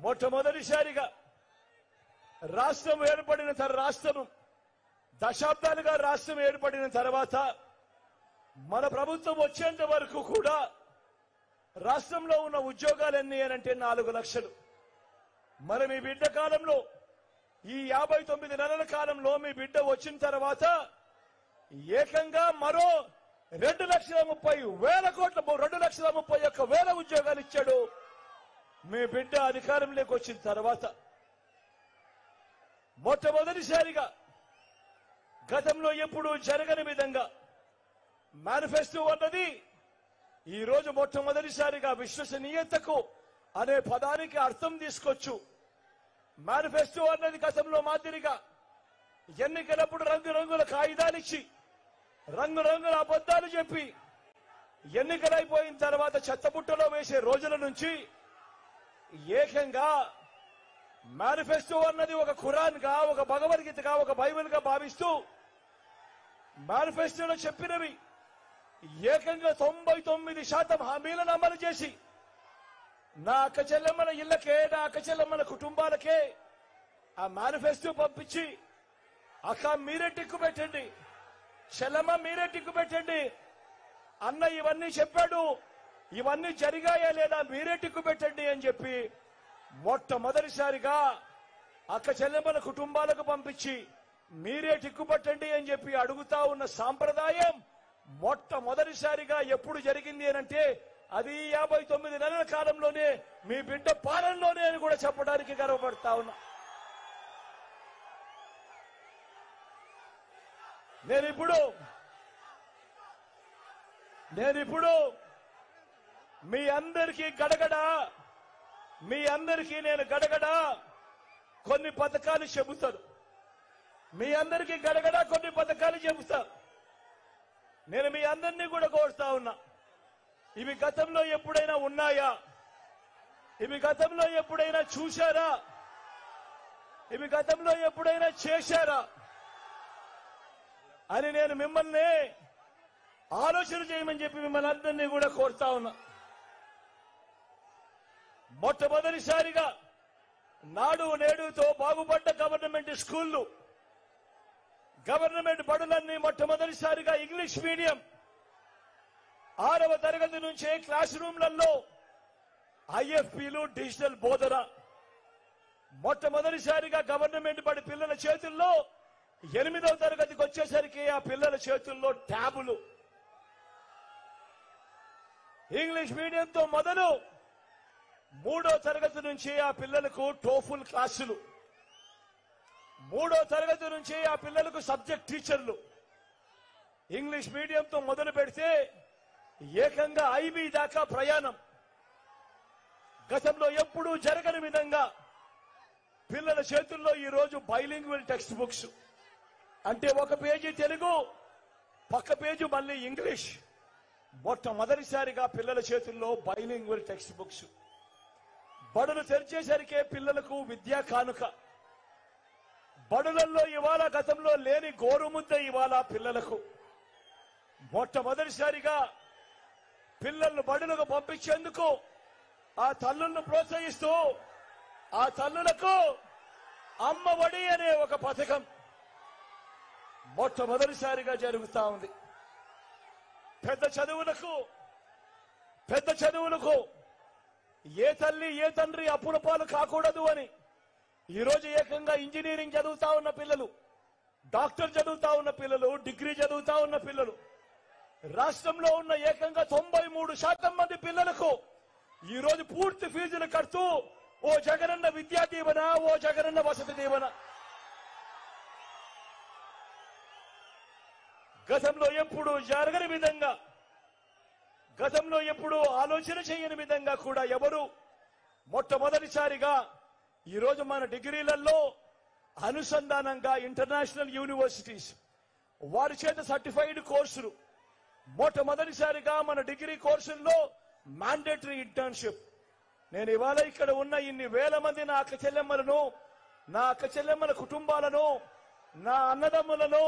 మొట్టమొదటిసారిగా రాష్ట్రం ఏర్పడిన రాష్ట్రం దశాబ్దాలుగా రాష్ట్రం ఏర్పడిన తర్వాత మన ప్రభుత్వం వచ్చేంత వరకు కూడా రాష్ట్రంలో ఉన్న ఉద్యోగాలు ఎన్ని అంటే 4 లక్షలు. మరి మీ బిడ్డ కాలంలో ఈ 59 నెలల కాలంలో మీ బిడ్డ వచ్చిన తర్వాత ఏకంగా మరో 2,30,000 కోట్ల 2,31,000 ఉద్యోగాలు ఇచ్చాడు మీ బిడ్డ అధికారంలోకి వచ్చిన తర్వాత. మొట్టమొదటిసారిగా గతంలో ఎప్పుడూ జరగని విధంగా మేనిఫెస్టో అన్నది ఈ రోజు మొట్టమొదటిసారిగా విశ్వసనీయతకు అనే పదానికి అర్థం తీసుకొచ్చు. మేనిఫెస్టో అన్నది గతంలో మాదిరిగా ఎన్నికలప్పుడు రంగురంగుల కాగితాలు ఇచ్చి రంగురంగుల అబద్దాలు చెప్పి ఎన్నికలైపోయిన తర్వాత చెత్తబుట్టలో వేసే రోజుల నుంచి ఏకంగా మేనిఫెస్టో అన్నది ఒక ఖురాన్ గా, ఒక భగవద్గీతగా, ఒక బైబిల్ గా భావిస్తూ మేనిఫెస్టోలో చెప్పినవి ఏకంగా 99% హామీలను అమలు చేసి నా అక్క చెల్లెమ్మల ఇళ్లకే, నా అక్క చెల్లెమ్మల కుటుంబాలకే ఆ మేనిఫెస్టో పంపించి అక్క మీరే టిక్కు పెట్టండి, చెల్లెమ్మ మీరే టిక్కు పెట్టండి, అన్న ఇవన్నీ చెప్పాడు, ఇవన్నీ జరిగాయా లేదా మీరే టిక్కు పెట్టండి అని చెప్పి మొట్టమొదటిసారిగా అక్క చెల్లెమ్మల కుటుంబాలకు పంపించి మీరే టిక్కు పెట్టండి అని చెప్పి అడుగుతా ఉన్న సాంప్రదాయం మొట్టమొదటిసారిగా ఎప్పుడు జరిగింది అనంటే అది 59 నెలల కాలంలోనే మీ బిడ్డ పాలనలోనే అని కూడా చెప్పడానికి గర్వపడతా ఉన్నా. నేనిప్పుడు మీ అందరికీ నేను గడగడ కొన్ని పథకాలు చెబుతాను. మీ అందరికీ గడగడ కొన్ని పథకాలు చెబుతా. నేను మీ అందరినీ కూడా కోరుతా ఉన్నా, ఇవి గతంలో ఎప్పుడైనా ఉన్నాయా? ఇవి గతంలో ఎప్పుడైనా చూశారా? ఇవి గతంలో ఎప్పుడైనా చేశారా అని నేను మిమ్మల్ని ఆలోచన చేయమని చెప్పి మిమ్మల్ని అందరినీ కూడా కోరుతా ఉన్నా. మొట్టమొదటిసారిగా నాడు నేడుతో బాగుపడ్డ గవర్నమెంట్ స్కూళ్లు, గవర్నమెంట్ బడులన్నీ మొట్టమొదటిసారిగా ఇంగ్లీష్ మీడియం 6వ తరగతి నుంచే క్లాస్ రూమ్లలో ఐఎఫ్పీలు, డిజిటల్ బోధన. మొట్టమొదటిసారిగా గవర్నమెంట్ బడి పిల్లల చేతుల్లో 8వ తరగతికి వచ్చేసరికి ఆ పిల్లల చేతుల్లో ట్యాబులు. ఇంగ్లీష్ మీడియంతో మొదలు 3వ తరగతి నుంచి ఆ పిల్లలకు టోఫుల్ క్లాసులు, 3వ తరగతి నుంచి ఆ పిల్లలకు సబ్జెక్ట్ టీచర్లు. ఇంగ్లీష్ మీడియంతో మొదలు పెడితే ఏకంగా ఐబీ దాకా ప్రయాణం. గతంలో ఎప్పుడూ జరగని విధంగా పిల్లల చేతుల్లో ఈ రోజు బైలింగ్వల్ టెక్స్ట్ బుక్స్, అంటే ఒక పేజీ తెలుగు, పక్క పేజీ మళ్ళీ ఇంగ్లీష్. మొట్టమొదటిసారిగా పిల్లల చేతుల్లో బైలింగ్వల్ టెక్స్ట్ బుక్స్. బడులు తెరిచేసరికే పిల్లలకు విద్యా కానుక. బడులలో ఇవాళ గతంలో లేని గోరుముద్ద ఇవాళ పిల్లలకు. మొట్టమొదటిసారిగా పిల్లలను బడులకు పంపించేందుకు ఆ తల్లులను ప్రోత్సహిస్తూ ఆ తల్లులకు అమ్మ ఒడి అనే ఒక పథకం మొట్టమొదటిసారిగా జరుగుతా ఉంది. పెద్ద చదువులకు ఏ తల్లి ఏ తండ్రి అప్పుల పాలు కాకూడదు అని ఈరోజు ఏకంగా ఇంజనీరింగ్ చదువుతా ఉన్న పిల్లలు, డాక్టర్ చదువుతా ఉన్న పిల్లలు, డిగ్రీ చదువుతా ఉన్న పిల్లలు, రాష్ట్రంలో ఉన్న ఏకంగా 93% మంది పిల్లలకు ఈరోజు పూర్తి ఫీజులు కడుతూ ఓ జగనన్న విద్యా దీవెన, ఓ జగనన్న వసతి దీవెన. గతంలో ఎప్పుడు జరగని విధంగా, గతంలో ఎప్పుడు ఆలోచన చేయని విధంగా కూడా ఎవరు మొట్టమొదటిసారిగా ఈరోజు మన డిగ్రీలలో అనుసంధానంగా ఇంటర్నేషనల్ యూనివర్సిటీస్ వారి చేత సర్టిఫైడ్ కోర్సులు, మొట్టమొదటిసారిగా మన డిగ్రీ కోర్సుల్లో మ్యాండేటరీ ఇంటర్న్షిప్. నేను ఇవాళ ఇక్కడ ఉన్న ఇన్ని వేల మంది నా అక్క చెల్లెమ్మలను, నా అక్క చెల్లెమ్మల కుటుంబాలను, నా అన్నదమ్ములను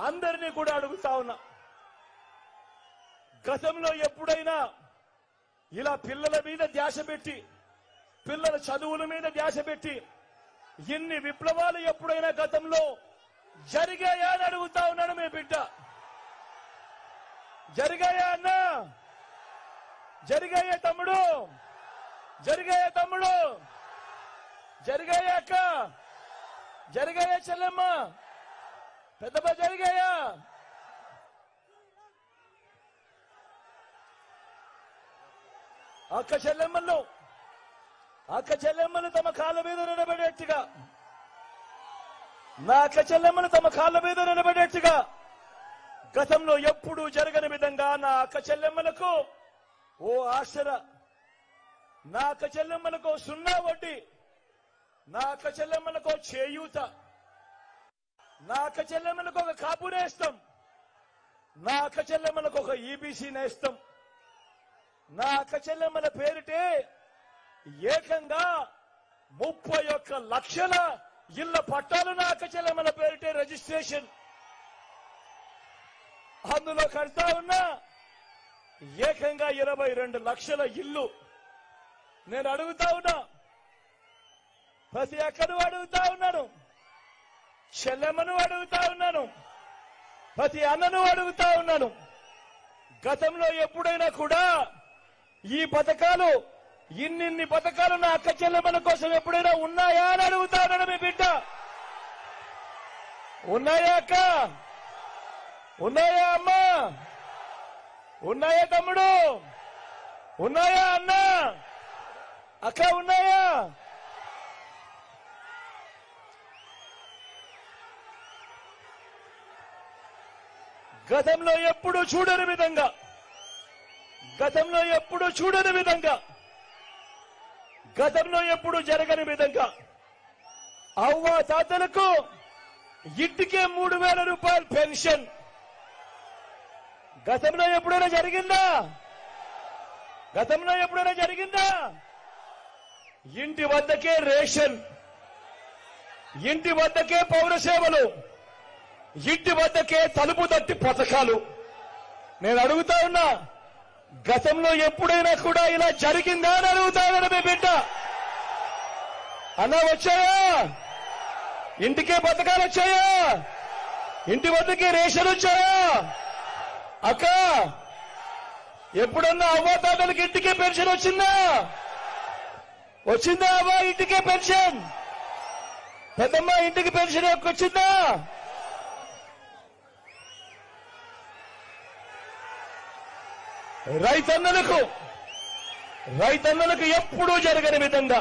అందరినీ కూడా అడుగుతా ఉన్నా, గతంలో ఎప్పుడైనా ఇలా పిల్లల మీద ధ్యాస పెట్టి పిల్లల చదువుల మీద ధ్యాస పెట్టి ఇన్ని విప్లవాలు ఎప్పుడైనా గతంలో జరిగాయా అని అడుగుతా ఉన్నాడు మీ బిడ్డ. జరిగాయా అన్నా? జరిగాయా తమ్ముడు? జరిగాయా తమ్ముడు? జరిగాయా అక్క? జరిగాయా చెల్లెమ్మ? పెద్దమ్మ జరిగాయా? అక్క చెల్లెమ్మలు తమ కాళ్ళ మీద నిలబడేట్టుగా, నా అక్క చెల్లెమ్మలు తమ కాళ్ళ మీద నిలబడేట్టుగా గతంలో ఎప్పుడూ జరగని విధంగా నా అక్క చెల్లెమ్మలకు ఓ ఆసరా, నా అక్క చెల్లెమ్మలకు 0 వడ్డీ, నా అక్క చెల్లెమ్మలకు చేయూత, నా అక్క చెల్లెమ్మలకు ఒక కాపు నేస్తం, నా అక్క చెల్లెమ్మలకు ఒక ఈబీసీ నేస్తం, నా అక్క చెల్లెమ్మల పేరిటే ఏకంగా 31 లక్షల ఇళ్ల పట్టాలు నా అక్క చెల్లెమ్మల పేరిటే రిజిస్ట్రేషన్. అందులో కడతా ఉన్నా ఏకంగా 22 లక్షల ఇల్లు. నేను అడుగుతా ఉన్నా, ప్రతి అక్కను అడుగుతా ఉన్నాను, చెల్లెమ్మను అడుగుతా ఉన్నాను, ప్రతి అన్నను అడుగుతా ఉన్నాను, గతంలో ఎప్పుడైనా కూడా ఈ పథకాలు ఇన్ని పథకాలు నా అక్క చెల్లెమ్మల కోసం ఎప్పుడైనా ఉన్నాయా అని అడుగుతా ఉన్నాను మీ బిడ్డ. ఉన్నాయా అక్క? ఉన్నాయా అమ్మా? ఉన్నాయా తమ్ముడు? ఉన్నాయా అన్న? అక్క ఉన్నాయా? గతంలో ఎప్పుడు చూడని విధంగా, గతంలో ఎప్పుడు చూడని విధంగా, గతంలో ఎప్పుడు జరగని విధంగా అవ్వ తాతలకు ఇంటికే 3,000 రూపాయలు పెన్షన్. గతంలో ఎప్పుడైనా జరిగిందా? గతంలో ఎప్పుడైనా జరిగిందా? ఇంటి వద్దకే రేషన్, ఇంటి వద్దకే పౌర సేవలు, ఇంటి వద్దకే తలుపు తట్టి పథకాలు. నేను అడుగుతా ఉన్నా, గతంలో ఎప్పుడైనా కూడా ఇలా జరిగిందా అని అడుగుతా ఉన్నా మీ బిడ్డ. అన్నా వచ్చాయా? ఇంటికే పథకాలు వచ్చాయా? ఇంటి వద్దకే రేషన్ వచ్చాయా? అక్క ఎప్పుడన్నా అవ్వాతాతలకి ఇంటికే పెన్షన్ వచ్చిందా? వచ్చిందా అవ్వ ఇంటికే పెన్షన్? పెద్దమ్మ ఇంటికి పెన్షన్ వచ్చిందా? రైతన్నలకు ఎప్పుడూ జరగని విధంగా,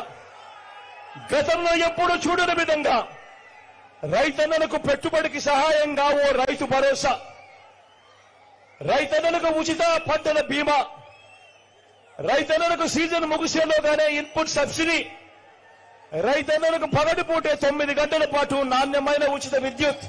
గతంలో ఎప్పుడూ చూడని విధంగా రైతన్నలకు పెట్టుబడికి సహాయంగా ఓ రైతు భరోసా, రైతన్నలకు ఉచిత పంటల బీమా, రైతన్నలకు సీజన్ ముగిసేలోగానే ఇన్పుట్ సబ్సిడీ, రైతన్నలకు పగటిపూటే 9 గంటల పాటు నాణ్యమైన ఉచిత విద్యుత్,